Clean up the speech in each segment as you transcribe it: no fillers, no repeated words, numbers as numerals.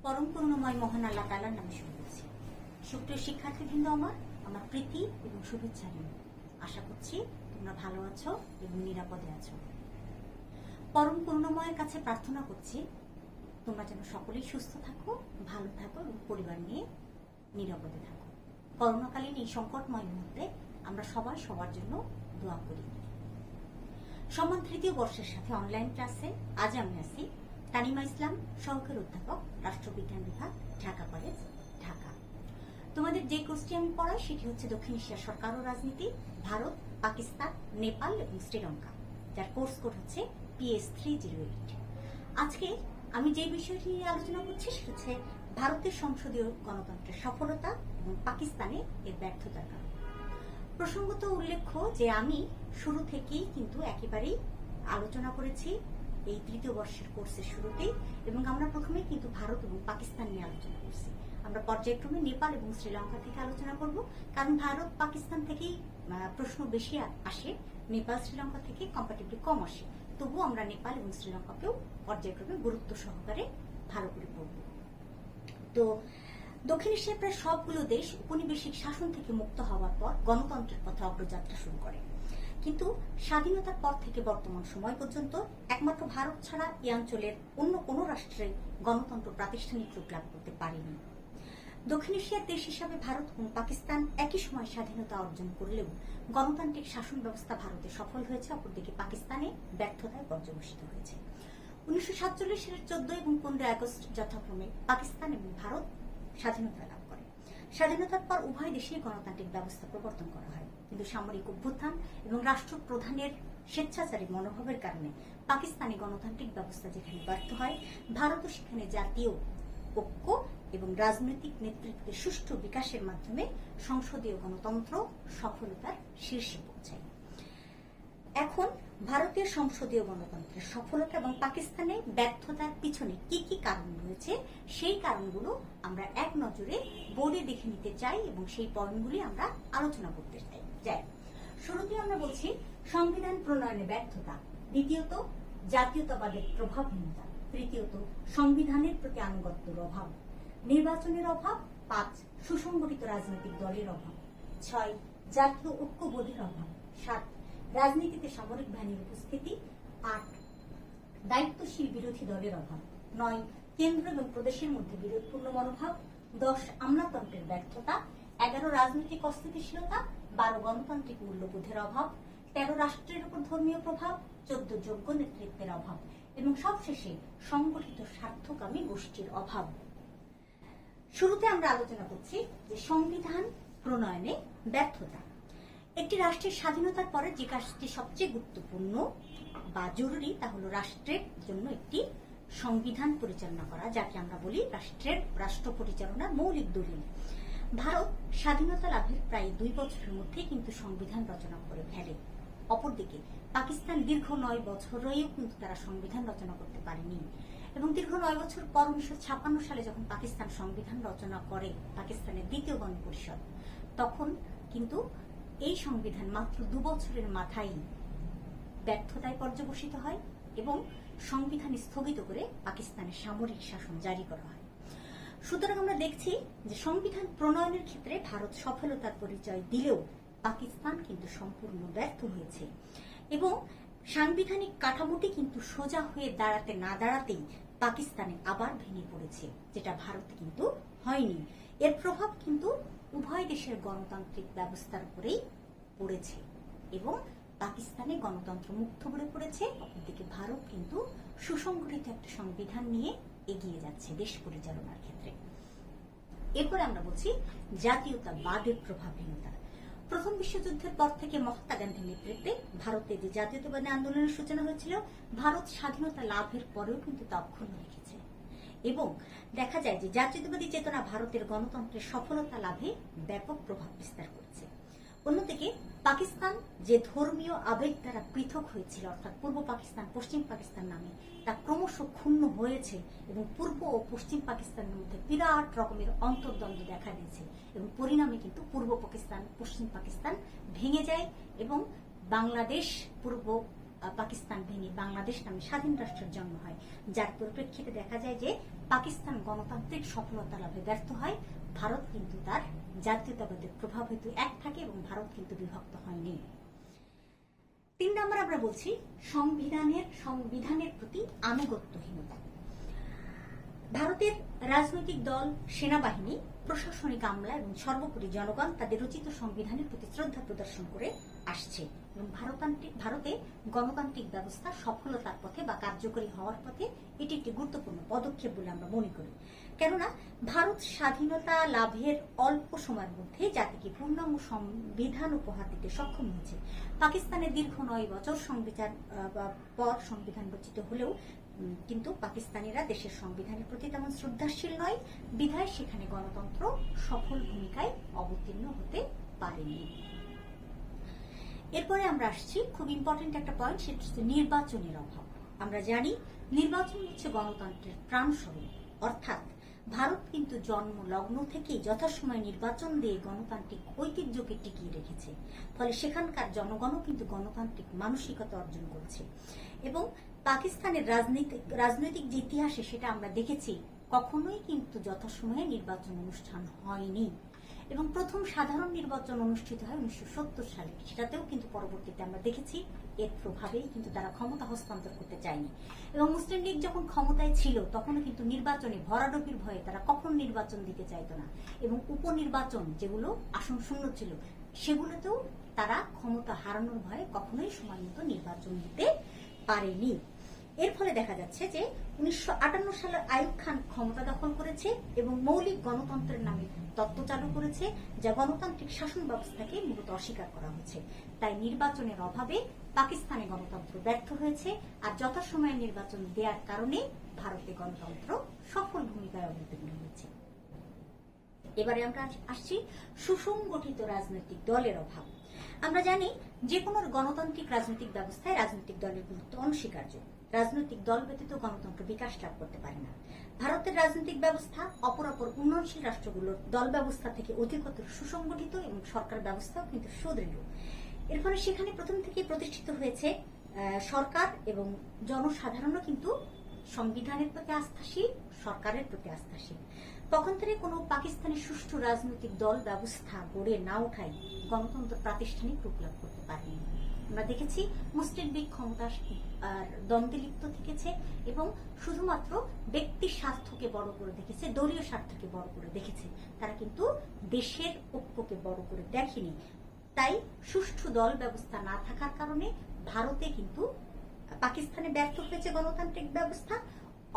পরম করুণাময় মহান আল্লাহ তাআলার নামে শুরু করছি। সুপ্রিয় শিক্ষার্থীবৃন্দ, আমার প্রীতি এবং শুভেচ্ছা নিয়ে আশা করছি তোমরা ভালো আছো এবং নিরাপদে আছো। পরম করুণাময়ের কাছে প্রার্থনা করছি তোমরা যেন সকলেই সুস্থ থাকো, ভালো থাকো এবং পরিবার নিয়ে নিরাপদে থাকো। করোনাকালীন এই সংকটময় মুহূর্তে আমরা সবাই সবার জন্য দোয়া করি। সম্মান তৃতীয় বর্ষের সাথে অনলাইন ক্লাসে আজ আমি আছি তানিমা ইসলাম, সহকারী অধ্যাপক, রাষ্ট্রবিজ্ঞান বিভাগ, ঢাকা কলেজ, ঢাকা। তোমাদের যে কোর্সটি আমি পড়াই সেটি হচ্ছে দক্ষিণ এশিয়ার সরকার ও রাজনীতি, ভারত, পাকিস্তান, নেপাল এবং শ্রীলঙ্কা, যার কোর্স কোড হচ্ছে PS308। আজকে আমি যে বিষয়টি নিয়ে আলোচনা করছি সেটা হচ্ছে ভারতের সংসদীয় গণতন্ত্রের সফলতা এবং পাকিস্তানে এর ব্যর্থতার কারণ। প্রসঙ্গত উল্লেখ্য যে আমি শুরু থেকেই কিন্তু একেবারেই আলোচনা করেছি এই তৃতীয় বর্ষের কোর্সের শুরুতেই, এবং আমরা প্রথমে কিন্তু ভারত এবং পাকিস্তান নিয়ে আলোচনা করছি। আমরা পর্যায়ক্রমে নেপাল এবং শ্রীলঙ্কা থেকে আলোচনা করব, কারণ ভারত পাকিস্তান থেকেই প্রশ্ন বেশি আসে, নেপাল শ্রীলঙ্কা থেকে কম্পারেটিভলি কম আসে। তবুও আমরা নেপাল এবং শ্রীলঙ্কাকেও পর্যায়ক্রমে গুরুত্ব সহকারে ভালো করে পড়ব। তো দক্ষিণ এশিয়ার প্রায় সবগুলো দেশ উপনিবেশিক শাসন থেকে মুক্ত হওয়ার পর গণতন্ত্রের পথে অগ্রযাত্রা শুরু করে, কিন্তু স্বাধীনতার পর থেকে বর্তমান সময় পর্যন্ত একমাত্র ভারত ছাড়া এই অঞ্চলের অন্য কোনো রাষ্ট্রে গণতন্ত্র প্রাতিষ্ঠানিক রূপ লাভ করতে পারেনি। দক্ষিণ এশিয়ার দেশ হিসাবে ভারত এবং পাকিস্তান একই সময় স্বাধীনতা অর্জন করলেও গণতান্ত্রিক শাসন ব্যবস্থা ভারতে সফল হয়েছে, অপরদিকে পাকিস্তানে ব্যর্থতায় পর্যবসিত হয়েছে। 1947 সালের 14 এবং 15 আগস্ট যথাক্রমে পাকিস্তান এবং ভারত স্বাধীনতা লাভ করে। স্বাধীনতার পর উভয় দেশেই গণতান্ত্রিক ব্যবস্থা প্রবর্তন করা হয়, কিন্তু সামরিক অভ্যুত্থান এবং রাষ্ট্রপ্রধানের স্বেচ্ছাচারী মনোভাবের কারণে পাকিস্তানি গণতান্ত্রিক ব্যবস্থা যেখানে ব্যর্থ হয়, ভারতও সেখানে জাতীয় ঐক্য এবং রাজনৈতিক নেতৃত্বের সুষ্ঠু বিকাশের মাধ্যমে সংসদীয় গণতন্ত্র সফলতার শীর্ষে পৌঁছায়। এখন ভারতীয় সংসদীয় গণতন্ত্রের সফলতা এবং পাকিস্তানের ব্যর্থতার পিছনে কি কি কারণ রয়েছে সেই কারণগুলো আমরা এক নজরে বোর্ডে দেখে নিতে চাই এবং সেই পয়েন্টগুলি আমরা আলোচনা করতে চাই। শুরুতে আমরা বলছি সংবিধান প্রণয়নে ব্যর্থতা, দ্বিতীয়ত জাতীয়তাবাদের প্রভাবহীনতা, তৃতীয়ত সংবিধানের প্রতি আনুগত্যের অভাব, নির্বাচনের অভাব, 5 সুসংগঠিত রাজনৈতিক দলের অভাব, 6 জাতীয় ঐক্যবোধের অভাব, 7 রাজনীতিতে সামরিক বাহিনীর উপস্থিতি, 8 দায়িত্বশীল বিরোধী দলের অভাব, 9 কেন্দ্র এবং প্রদেশের মধ্যে বিরোধপূর্ণ মনোভাব, 10 আমলাতন্ত্রের ব্যর্থতা, 11 রাজনৈতিক অস্থিতিশীলতা, 12 গণতান্ত্রিক মূল্যবোধের অভাব, 13 রাষ্ট্রের উপর ধর্মীয় প্রভাব, 14 যোগ্য নেতৃত্বের অভাব এবং সবশেষে সংগঠিত স্বার্থকামী গোষ্ঠীর অভাব। শুরুতে আমরা আলোচনা করছি যে সংবিধান প্রণয়নে ব্যর্থতা। একটি রাষ্ট্রের স্বাধীনতার পরে যে কাজটি সবচেয়ে গুরুত্বপূর্ণ বা জরুরি তা হলো রাষ্ট্রের জন্য একটি সংবিধান পরিচালনা করা, যাকে আমরা বলি রাষ্ট্র পরিচালনার মৌলিক দলিল। ভারত স্বাধীনতা লাভের প্রায় 2 বছরের মধ্যে কিন্তু সংবিধান রচনা করে ফেলে। অপরদিকে পাকিস্তান দীর্ঘ 9 বছরেও কিন্তু তারা সংবিধান রচনা করতে পারেনি, এবং দীর্ঘ 9 বছর পর 1956 সালে যখন পাকিস্তান সংবিধান রচনা করে, পাকিস্তানের দ্বিতীয় গণপরিষদ, তখন কিন্তু এই সংবিধান মাত্র 2 বছরের মাথায় ব্যর্থতায় পর্যবসিত হয় এবং সংবিধান স্থগিত করে পাকিস্তানের সামরিক শাসন জারি করা হয়। সুতরাং আমরা দেখছি যে সংবিধান প্রণয়নের ক্ষেত্রে ভারত সফলতার পরিচয় দিলেও পাকিস্তান কিন্তু সম্পূর্ণ ব্যর্থ হয়েছে, এবং সাংবিধানিক কাঠামোটি কিন্তু সোজা হয়ে দাঁড়াতে না দাঁড়াতেই পাকিস্তানে আবার ভেঙে পড়েছে, যেটা ভারতে কিন্তু হয়নি। এর প্রভাব কিন্তু উভয় দেশের গণতান্ত্রিক ব্যবস্থার উপরেই পড়েছে এবং পাকিস্তানে গণতন্ত্র মুক্ত হয়ে পড়েছে, অপরদিকে ভারত কিন্তু সুসংগঠিত একটা সংবিধান নিয়ে এগিয়ে যাচ্ছে দেশ পরিচালনার ক্ষেত্রে। এরপরে আমরা বলছি জাতীয়তাবাদের প্রভাবহীনতা। প্রথম বিশ্বযুদ্ধের পর থেকে মহাত্মা গান্ধীর নেতৃত্বে ভারতে যে জাতীয়তাবাদী আন্দোলনের সূচনা হয়েছিল, ভারত স্বাধীনতা লাভের পরেও কিন্তু তা অক্ষুণ্ণ রেখেছে, এবং দেখা যায় যে জাতীয়তাবাদী চেতনা ভারতের গণতন্ত্রের সফলতা লাভে ব্যাপক প্রভাব বিস্তার করেছে। অন্যদিকে পাকিস্তান যে ধর্মীয় আবেগ দ্বারা পৃথক হয়েছিল, অর্থাৎ পূর্ব পাকিস্তান পশ্চিম পাকিস্তান নামে, তা ক্রমশ ক্ষুণ্ণ হয়েছে এবং পূর্ব ও পশ্চিম পাকিস্তানের মধ্যে বিরাট রকমের অন্তর্দ্বন্দ্ব দেখা দিয়েছে, এবং পরিণামে কিন্তু পূর্ব পাকিস্তান পশ্চিম পাকিস্তান ভেঙে যায় এবং বাংলাদেশ পূর্ব পাকিস্তান ভেঙে বাংলাদেশ নামে স্বাধীন রাষ্ট্রের জন্ম হয়, যার পরিপ্রেক্ষিতে দেখা যায় যে পাকিস্তান গণতান্ত্রিক সফলতা লাভে ব্যর্থ হয়। ভারত কিন্তু তার জাতীয়তাবাদের প্রভাব হেতু এক থাকে এবং ভারত কিন্তু বিভক্ত হয়নি। 3 নম্বর আমরা বলছি সংবিধানের প্রতি আনুগত্যহীনতা। ভারতের রাজনৈতিক দল, সেনাবাহিনী, প্রশাসনিক আমলা এবং সর্বোপরি জনগণ তাদের রচিত সংবিধানের প্রতি শ্রদ্ধা প্রদর্শন করে আসছে এবং ভারতে গণতান্ত্রিক ব্যবস্থা সফলতার পথে বা কার্যকরী হওয়ার পথে এটি একটি গুরুত্বপূর্ণ পদক্ষেপ বলে আমরা মনে করি। কেননা ভারত স্বাধীনতা লাভের অল্প সময়ের মধ্যে জাতিকে পূর্ণাঙ্গ সংবিধান উপহার দিতে সক্ষম হয়েছে। পাকিস্তানের দীর্ঘ 9 বছর পর সংবিধান রচিত হলেও কিন্তু পাকিস্তানিরা দেশের সংবিধানের প্রতি তেমন শ্রদ্ধাশীল নয়, বিধায় সেখানে গণতন্ত্র সফল ভূমিকায় অবতীর্ণ হতে পারেনি। এরপরে আমরা আসছি খুব ইম্পর্টেন্ট একটা পয়েন্ট, সেটা হচ্ছে নির্বাচনের অভাব। আমরা জানি নির্বাচন হচ্ছে গণতন্ত্রের প্রাণস্বরূপ, অর্থাৎ ভারত কিন্তু জন্ম লগ্ন থেকেই যথাসময়ে নির্বাচন দিয়ে গণতান্ত্রিক ঐতিহ্যকে টিকিয়ে রেখেছে। ফলে সেখানকার জনগণও কিন্তু গণতান্ত্রিক মানসিকতা অর্জন করেছে এবং পাকিস্তানের রাজনৈতিক যে ইতিহাসে সেটা আমরা দেখেছি, কখনোই কিন্তু যথাসময়ে নির্বাচন অনুষ্ঠান হয়নি এবং প্রথম সাধারণ নির্বাচন অনুষ্ঠিত হয় 1970 সালে। সেটাতেও কিন্তু পরবর্তীতে আমরা দেখেছি এর প্রভাবেই কিন্তু তারা ক্ষমতা হস্তান্তর করতে চায়নি এবং মুসলিম লীগ যখন ক্ষমতায় ছিল তখনও কিন্তু নির্বাচনে ভরাডুবির ভয়ে তারা কখন নির্বাচন দিতে চাইতো না এবং উপনির্বাচন যেগুলো আসন শূন্য ছিল সেগুলোতেও তারা ক্ষমতা হারানোর ভয়ে কখনোই সময় মতো নির্বাচন দিতে পারেনি। এর ফলে দেখা যাচ্ছে যে 1958 সালে আইয়ুব খান ক্ষমতা দখল করেছে এবং মৌলিক গণতন্ত্রের নামে তত্ত্ব চালু করেছে, যা গণতান্ত্রিক শাসন ব্যবস্থাকে মূলত অস্বীকার করা হয়েছে। তাই নির্বাচনের অভাবে পাকিস্তানে গণতন্ত্র ব্যর্থ হয়েছে আর যথাসময়ে নির্বাচন দেওয়ার কারণে ভারতে গণতন্ত্র সফল ভূমিকায় অবতীর্ণ হয়েছে। এবারে আমরা আসছি সুসংগঠিত রাজনৈতিক দলের অভাব। আমরা জানি যে কোনো গণতান্ত্রিক রাজনৈতিক ব্যবস্থায় রাজনৈতিক দলের গুরুত্ব অনস্বীকার্য। রাজনৈতিক দল ব্যতীত গণতন্ত্র বিকাশ লাভ করতে পারে না। ভারতের রাজনৈতিক ব্যবস্থা অপর উন্নয়নশীল রাষ্ট্রগুলোর দল ব্যবস্থা থেকে অধিকতর সুসংগঠিত এবং সরকার ব্যবস্থাও কিন্তু সুদৃঢ়। এর ফলে সেখানে প্রথম থেকেই প্রতিষ্ঠিত হয়েছে সরকার এবং জনসাধারণও কিন্তু সংবিধানের প্রতি আস্থাশীল, সরকারের প্রতি আস্থাশীল। পক্ষান্তরে কোনো পাকিস্তানের সুষ্ঠু রাজনৈতিক দল ব্যবস্থা গড়ে না ওঠায় গণতন্ত্র প্রাতিষ্ঠানিক রূপ লাভ করতে পারেনি। আমরা দেখেছি মুসলিম লীগ ক্ষমতার দ্বন্দ্বে লিপ্ত থেকেছে এবং শুধুমাত্র ব্যক্তির স্বার্থকে বড় করে দেখেছে, দলীয় স্বার্থকে বড় করে দেখেছে, তারা কিন্তু দেশের ঐক্যকে বড় করে দেখেনি। তাই সুষ্ঠু দল ব্যবস্থা না থাকার কারণে ভারতে কিন্তু পাকিস্তানে ব্যর্থ হয়েছে গণতান্ত্রিক ব্যবস্থা,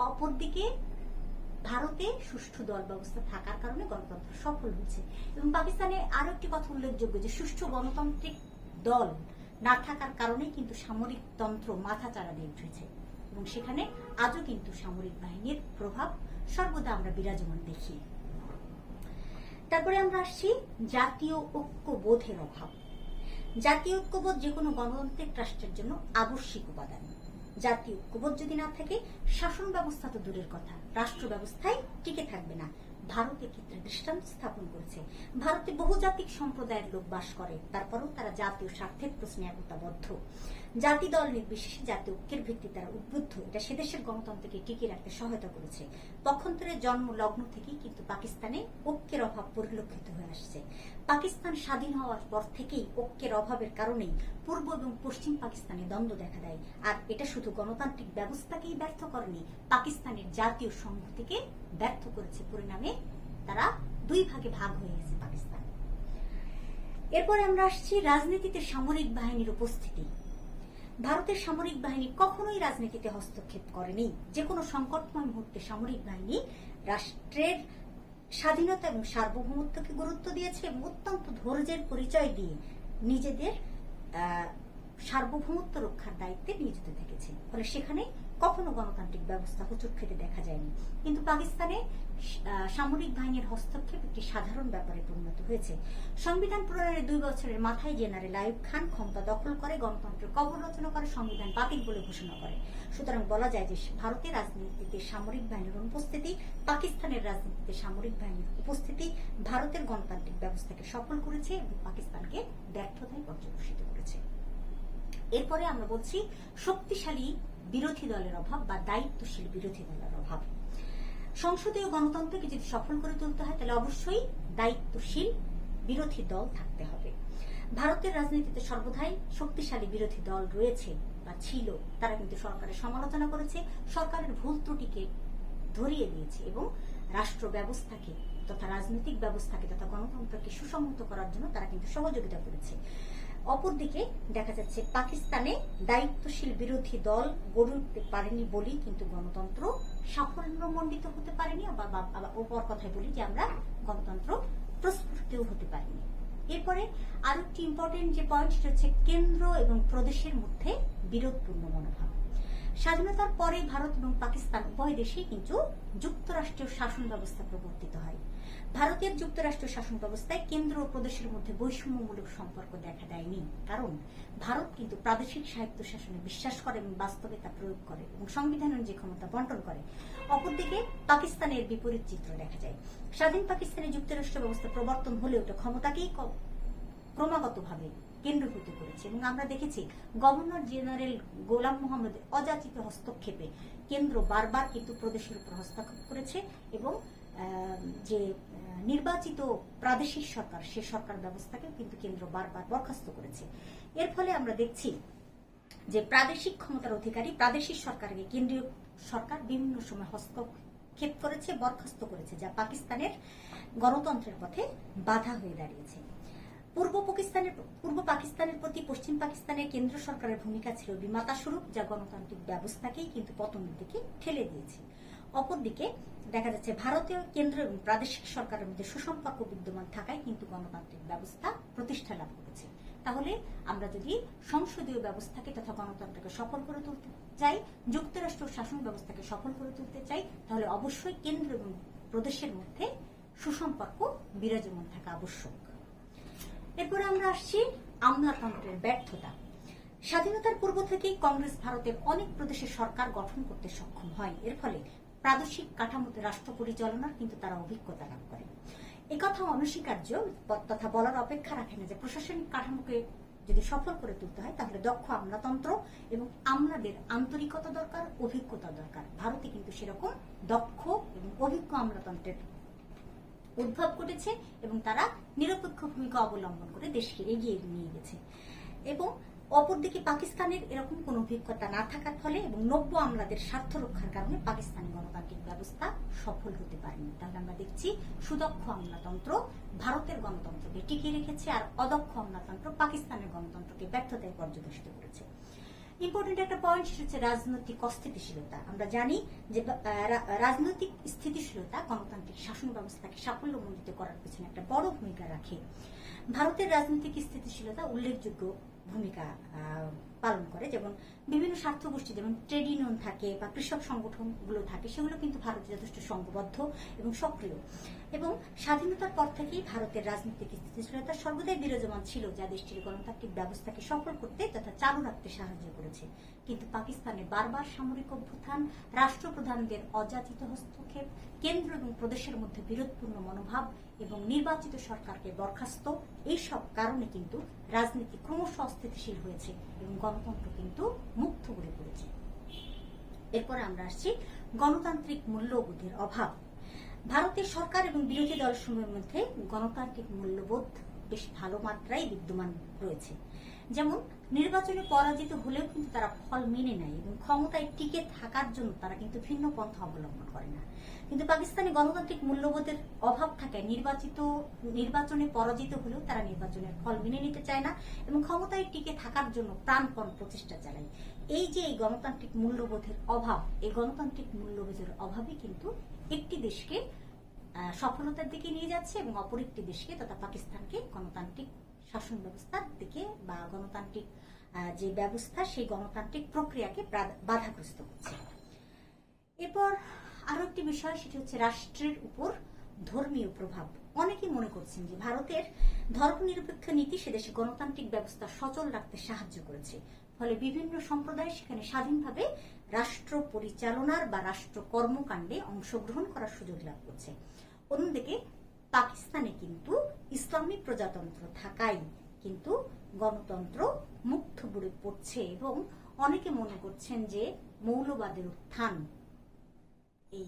অপরদিকে ভারতে সুষ্ঠু দল ব্যবস্থা থাকার কারণে গণতন্ত্র সফল হয়েছে। এবং পাকিস্তানে আরো একটি কথা উল্লেখযোগ্য যে সুষ্ঠু গণতান্ত্রিক দল না থাকার কারণে কিন্তু সামরিক তন্ত্র মাথাচাড়া দিয়ে উঠেছে এবং সেখানে আজও কিন্তু সামরিক বাহিনীর প্রভাব সর্বদা আমরা বিরাজমান দেখি। তারপরে আমরা আসছি জাতীয় ঐক্যবোধের অভাব। জাতীয় ঐক্যবোধ যে কোনো গণতান্ত্রিক রাষ্ট্রের জন্য আবশ্যিক উপাদান। জাতীয় ঐক্যবোধ যদি না থাকে শাসন ব্যবস্থা তো দূরের কথা, রাষ্ট্র ব্যবস্থায় টিকে থাকবে না। ভারত ক্ষেত্রে দৃষ্টান্ত স্থাপন করেছে। ভারতে বহুজাতিক সম্প্রদায়ের লোক বাস করে, তারপরেও তারা জাতীয় স্বার্থের প্রশ্নে একতাবদ্ধ। জাতি দল নির্বিশেষে জাতীয় ঐক্যের ভিত্তি তারা উদ্বুদ্ধ। এটা সে দেশের গণতন্ত্রকে টিকিয়ে রাখতে সহায়তা করেছে। পক্ষান্তরে জন্ম লগ্ন থেকেই কিন্তু পাকিস্তানে ঐক্যের অভাব পরিলক্ষিত হয়ে আসছে। পাকিস্তান স্বাধীন হওয়ার পর থেকেই ঐক্যের অভাবের কারণেই পূর্ব এবং পশ্চিম পাকিস্তানে দ্বন্দ্ব দেখা দেয়। আর এটা শুধু গণতান্ত্রিক ব্যবস্থাকেই ব্যর্থ করেনি, পাকিস্তানের জাতীয় সংহতিকে ব্যর্থ করেছে। পরিণামে তারা দুই ভাগে ভাগ হয়ে গেছে পাকিস্তান। এরপরে আমরা আসছি রাজনীতিতে সামরিক বাহিনীর উপস্থিতি। ভারতের সামরিক বাহিনী কখনোই রাজনীতিতে হস্তক্ষেপ করেনি। যে কোনো সংকটময় মুহূর্তে সামরিক বাহিনী রাষ্ট্রের স্বাধীনতা এবং সার্বভৌমত্বকে গুরুত্ব দিয়েছে এবং অত্যন্ত ধৈর্যের পরিচয় দিয়ে নিজেদের সার্বভৌমত্ব রক্ষার দায়িত্বে নিয়োজিত থেকেছে। ফলে সেখানে কখনো গণতান্ত্রিক ব্যবস্থা হোঁচট খেতে দেখা যায়নি। কিন্তু পাকিস্তানে সামরিক বাহিনীর হস্তক্ষেপ একটি সাধারণ ব্যাপারে পরিণত হয়েছে। সংবিধান প্রণয়নের 2 বছরের মাথায় জেনারেল আইয়ুব খান ক্ষমতা দখল করে গণতন্ত্রের কবর রচনা করে সংবিধান বাতিল বলে ঘোষণা করে। সুতরাং বলা যায় যে ভারতের রাজনীতিতে সামরিক বাহিনীর অনুপস্থিতি, পাকিস্তানের রাজনীতিতে সামরিক বাহিনীর উপস্থিতি ভারতের গণতান্ত্রিক ব্যবস্থাকে সফল করেছে এবং পাকিস্তানকে ব্যর্থতায় পর্যবসিত করেছে। এরপরে আমরা বলছি শক্তিশালী বিরোধী দলের অভাব বা দায়িত্বশীল বিরোধী দলের অভাব। সংসদীয় গণতন্ত্রকে যদি সফল করে তুলতে হয় তাহলে অবশ্যই দায়িত্বশীল বিরোধী দল থাকতে হবে। ভারতের রাজনীতিতে সর্বদাই শক্তিশালী বিরোধী দল রয়েছে বা ছিল, তারা কিন্তু সরকারের সমালোচনা করেছে, সরকারের ভুল ত্রুটিকে ধরিয়ে দিয়েছে এবং রাষ্ট্র ব্যবস্থাকে তথা রাজনৈতিক ব্যবস্থাকে তথা গণতন্ত্রকে সুসংহত করার জন্য তারা কিন্তু সহযোগিতা করেছে। অপরদিকে দেখা যাচ্ছে পাকিস্তানে দায়িত্বশীল বিরোধী দল গড়ে উঠতে পারেনি বলেই কিন্তু গণতন্ত্র সাফল্যমণ্ডিত হতে পারেনি। আবার ওপর কথায় বলি যে আমরা গণতন্ত্র প্রস্ফুটিতও হতে পারিনি। এরপরে আরো একটি ইম্পর্টেন্ট যে পয়েন্ট সেটা হচ্ছে কেন্দ্র এবং প্রদেশের মধ্যে বিরোধপূর্ণ মনোভাব। স্বাধীনতার পরে ভারত এবং পাকিস্তান উভয় দেশেই কিন্তু যুক্তরাষ্ট্রীয় শাসন ব্যবস্থা প্রবর্তিত হয়। ভারতের যুক্তরাষ্ট্রীয় শাসন ব্যবস্থায় কেন্দ্র ও প্রদেশের মধ্যে বৈষম্যমূলক সম্পর্ক দেখা দেয়নি, কারণ ভারত কিন্তু প্রাদেশিক স্বায়ত্ত শাসনে বিশ্বাস করে এবং বাস্তবে তা প্রয়োগ করে এবং সংবিধানের যে ক্ষমতা বন্টন করে। অপরদিকে পাকিস্তানের বিপরীত চিত্র দেখা যায়। স্বাধীন পাকিস্তানে যুক্তরাষ্ট্র ব্যবস্থা প্রবর্তন হলেও এটা ক্ষমতাকেই ক্রমাগতভাবে কেন্দ্রীভূত করেছে এবং আমরা দেখেছি গভর্নর জেনারেল গোলাম মোহাম্মদের অযাচিত হস্তক্ষেপে কেন্দ্র বারবার কিন্তু প্রদেশের উপর হস্তক্ষেপ করেছে এবং যে নির্বাচিত প্রাদেশিক সরকার সে সরকার ব্যবস্থাকে কিন্তু কেন্দ্র বারবার বরখাস্ত করেছে। এর ফলে আমরা দেখছি যে প্রাদেশিক ক্ষমতার অধিকারী প্রাদেশিক সরকারকে কেন্দ্রীয় সরকার বিভিন্ন সময় হস্তক্ষেপ করেছে, বরখাস্ত করেছে, যা পাকিস্তানের গণতন্ত্রের পথে বাধা হয়ে দাঁড়িয়েছে। পূর্ব পাকিস্তানের প্রতি পশ্চিম পাকিস্তানের কেন্দ্র সরকারের ভূমিকা ছিল বিমাতা স্বরূপ, যা গণতান্ত্রিক ব্যবস্থাকেই কিন্তু পতনের দিকে ঠেলে দিয়েছে। অপরদিকে দেখা যাচ্ছে ভারতীয় কেন্দ্র এবং প্রাদেশিক সরকারের মধ্যে সুসম্পর্ক বিদ্যমান থাকায় কিন্তু গণতান্ত্রিক ব্যবস্থা প্রতিষ্ঠা লাভ করেছে। তাহলে আমরা যদি সংসদীয় ব্যবস্থাকে তথা গণতন্ত্রকে সফল করে তুলতে চাই, যুক্তরাষ্ট্র শাসন ব্যবস্থাকে সফল করে তুলতে চাই, তাহলে অবশ্যই কেন্দ্র এবং প্রদেশের মধ্যে সুসম্পর্ক বিরাজমান থাকা আবশ্যক। এরপরে আমরা আসছি আমলাতন্ত্রের ব্যর্থতা। স্বাধীনতার পূর্ব থেকেই কংগ্রেস ভারতের অনেক প্রদেশে সরকার গঠন করতে সক্ষম হয়। এর ফলে প্রাদেশিক কাঠামোতে রাষ্ট্র পরিচালনার কিন্তু তারা অভিজ্ঞতা লাভ করে। একথা অনস্বীকার্য তথা বলার অপেক্ষা রাখে না যে প্রশাসনিক কাঠামোকে যদি সফল করে তুলতে হয় তাহলে দক্ষ আমলাতন্ত্র এবং আমলাদের আন্তরিকতা দরকার, অভিজ্ঞতা দরকার। ভারতে কিন্তু সেরকম দক্ষ এবং অভিজ্ঞ আমলাতন্ত্রের উদ্ভব ঘটেছে এবং তারা নিরপেক্ষ ভূমিকা অবলম্বন করে দেশকে এগিয়ে নিয়ে গেছে। এবং অপরদিকে পাকিস্তানের এরকম কোন অভিজ্ঞতা না থাকার ফলে এবং নব্য আমলাদের স্বার্থ রক্ষার কারণে পাকিস্তানি গণতান্ত্রিক ব্যবস্থা সফল হতে পারেনি। তাহলে আমরা দেখছি সুদক্ষ আমলাতন্ত্র ভারতের গণতন্ত্রকে টিকিয়ে রেখেছে আর অদক্ষ আমলাতন্ত্র পাকিস্তানের গণতন্ত্রকে ব্যর্থতায় পর্যবেসিত করেছে। ইম্পর্টেন্ট একটা পয়েন্ট সেটা হচ্ছে রাজনৈতিক অস্থিতিশীলতা। আমরা জানি যে রাজনৈতিক স্থিতিশীলতা গণতান্ত্রিক শাসন ব্যবস্থাকে সাফল্যমণ্ডিত করার পেছনে একটা বড় ভূমিকা রাখে। ভারতের রাজনৈতিক স্থিতিশীলতা উল্লেখযোগ্য ভূমিকা পালন করে, যেমন বিভিন্ন স্বার্থ গোষ্ঠী যেমন ট্রেড ইউনিয়ন থাকে বা কৃষক সংগঠনগুলো থাকে, সেগুলো কিন্তু ভারতে যথেষ্ট সংঘবদ্ধ এবং সক্রিয়। এবং স্বাধীনতার পর থেকেই ভারতের রাজনৈতিক স্থিতিশীলতা সর্বদাই বিরাজমান ছিল, যা দেশটির গণতান্ত্রিক ব্যবস্থাকে সফল করতে তথা চালু রাখতে সাহায্য করেছে। কিন্তু পাকিস্তানে বারবার সামরিক অভ্যুত্থান, রাষ্ট্রপ্রধানদের অযাচিত হস্তক্ষেপ, কেন্দ্র এবং প্রদেশের মধ্যে বিরোধপূর্ণ মনোভাব এবং নির্বাচিত সরকারকে বরখাস্ত, এইসব কারণে কিন্তু রাজনীতি ক্রমশ অস্থিতিশীল হয়েছে এবং গণতন্ত্র কিন্তু মুক্ত হয়ে পড়েছে। এরপর আমরা আসছি গণতান্ত্রিক মূল্যবোধের অভাব। ভারতের সরকার এবং বিরোধী দলসমূহের মধ্যে গণতান্ত্রিক মূল্যবোধ বেশ ভালো মাত্রায় বিদ্যমান রয়েছে। যেমন নির্বাচনে পরাজিত হলেও কিন্তু তারা ফল মেনে নেয় এবং ক্ষমতায় টিকে থাকার জন্য তারা কিন্তু ভিন্ন পন্থা অবলম্বন করে না। কিন্তু পাকিস্তানে গণতান্ত্রিক মূল্যবোধের অভাব থাকায় নির্বাচনে পরাজিত হলেও তারা নির্বাচনের ফল মেনে নিতে চায় না এবং ক্ষমতায় টিকে থাকার জন্য প্রাণপণ প্রচেষ্টা চালায়। এই যে এই গণতান্ত্রিক মূল্যবোধের অভাব, এই গণতান্ত্রিক মূল্যবোধের অভাবই কিন্তু একটি দেশকে সফলতার দিকে নিয়ে যাচ্ছে এবং অপর একটি দেশকে তথা পাকিস্তানকে গণতান্ত্রিক শাসন ব্যবস্থার দিকে বা গণতান্ত্রিক যে ব্যবস্থা সেই গণতান্ত্রিক প্রক্রিয়াকে বাধাগ্রস্ত করছে। এরপর আরো একটি বিষয় সেটি হচ্ছে রাষ্ট্রের উপর ধর্মীয় প্রভাব। অনেকেই মনে করছেন যে ভারতের ধর্মনিরপেক্ষ নীতি সেদেশে গণতান্ত্রিক ব্যবস্থা সচল রাখতে সাহায্য করেছে, ফলে বিভিন্ন সম্প্রদায় সেখানে স্বাধীনভাবে রাষ্ট্র পরিচালনার বা রাষ্ট্র কর্মকাণ্ডে অংশগ্রহণ করার সুযোগ লাভ করছে। অন্যদিকে পাকিস্তানে কিন্তু ইসলামিক প্রজাতন্ত্র থাকায় কিন্তু গণতন্ত্র মুখ থুবড়ে পড়ছে এবং অনেকে মনে করছেন যে মৌলবাদের উত্থান, এই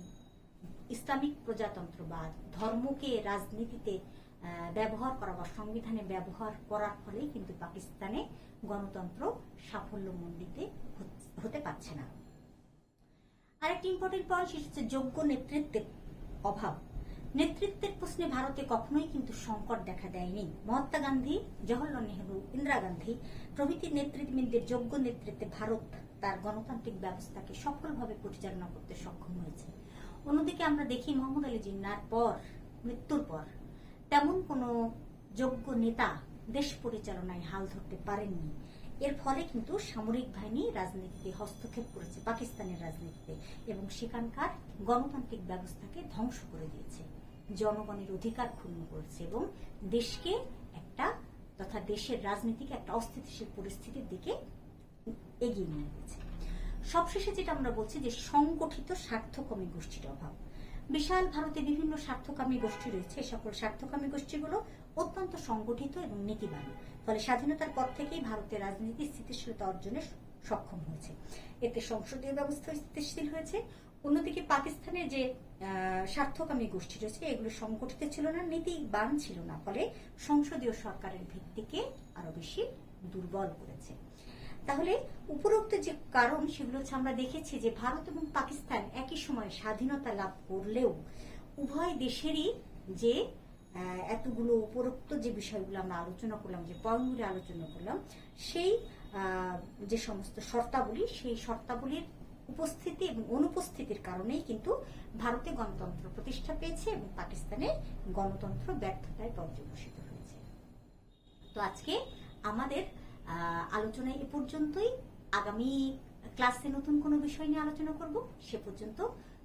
ইসলামিক প্রজাতন্ত্রবাদ, ধর্মকে রাজনীতিতে ব্যবহার করা বা সংবিধানে ব্যবহার করার ফলে কিন্তু পাকিস্তানে গণতন্ত্র সাফল্যমণ্ডিত হতে পারছে না। আরেকটি ইম্পর্টেন্ট পয়েন্ট, সেটা হচ্ছে যোগ্য নেতৃত্বের অভাব। নেতৃত্বের প্রশ্নে ভারতে কখনোই কিন্তু সংকট দেখা দেয়নি। মহাত্মা গান্ধী, জওহরলাল নেহরু, ইন্দিরা গান্ধী প্রভৃতি নেতৃবৃন্দের যোগ্য নেতৃত্বে ভারত তার গণতান্ত্রিক ব্যবস্থাকে সফলভাবে পরিচালনা করতে সক্ষম হয়েছে। অন্যদিকে আমরা দেখি মোহাম্মদ আলী জিন্নাহর মৃত্যুর পর তেমন কোনো যোগ্য নেতা দেশ পরিচালনায় হাল ধরতে পারেননি। এর ফলে কিন্তু সামরিক বাহিনী রাজনীতিতে হস্তক্ষেপ করেছে, পাকিস্তানের রাজনীতিতে, এবং সেখানকার গণতান্ত্রিক ব্যবস্থাকে ধ্বংস করে দিয়েছে, জনগণের অধিকার ক্ষুণ্ণ করেছে এবং দেশকে একটা তথা দেশের রাজনীতিকে একটা অস্থিতিশীল পরিস্থিতির দিকে এগিয়ে নিয়ে গেছে। সবশেষে যেটা আমরা বলছি যে সংগঠিত স্বার্থকামী গোষ্ঠীর অভাব। বিশাল ভারতে বিভিন্ন স্বার্থকামী গোষ্ঠী রয়েছে। এই সকল স্বার্থকামী গোষ্ঠীগুলো অত্যন্ত সংগঠিত এবং নীতিবান। ফলে স্বাধীনতার পর থেকেই ভারতের রাজনীতি স্থিতিশীলতা অর্জনে সক্ষম হয়েছে। এতে সংসদীয় ব্যবস্থা স্থিতিশীল হয়েছে। অন্যদিকে পাকিস্তানের যে স্বার্থকামী গোষ্ঠী রয়েছে এগুলো সংগঠিত ছিল না, নীতিবান ছিল না, ফলে সংসদীয় সরকারের ভিত্তিকে আরো বেশি দুর্বল করেছে। তাহলে উপরোক্ত যে কারণ সেগুলো হচ্ছে আমরা দেখেছি যে ভারত এবং পাকিস্তান একই সময় স্বাধীনতা লাভ করলেও উভয় দেশেরই যে এতগুলো উপরোক্ত যে বিষয়গুলো আমরা আলোচনা করলাম, যে পয়েন্টগুলো আলোচনা করলাম, সেই যে সমস্ত শর্তাবলী, সেই শর্তাবলীর উপস্থিতি এবং অনুপস্থিতির কারণেই কিন্তু ভারতে গণতন্ত্র প্রতিষ্ঠা পেয়েছে এবং পাকিস্তানে গণতন্ত্র ব্যর্থতায় পর্যবসিত হয়েছে। তো আজকে আমাদের আলোচনা এ পর্যন্তই। আগামী ক্লাসে নতুন কোনো বিষয় নিয়ে আলোচনা করব। সে পর্যন্ত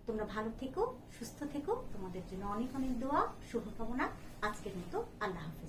তোমরা ভালো থেকো, সুস্থ থেকো। তোমাদের জন্য অনেক অনেক দোয়া, শুভকামনা। আজকের মতো আল্লাহ হাফেজ।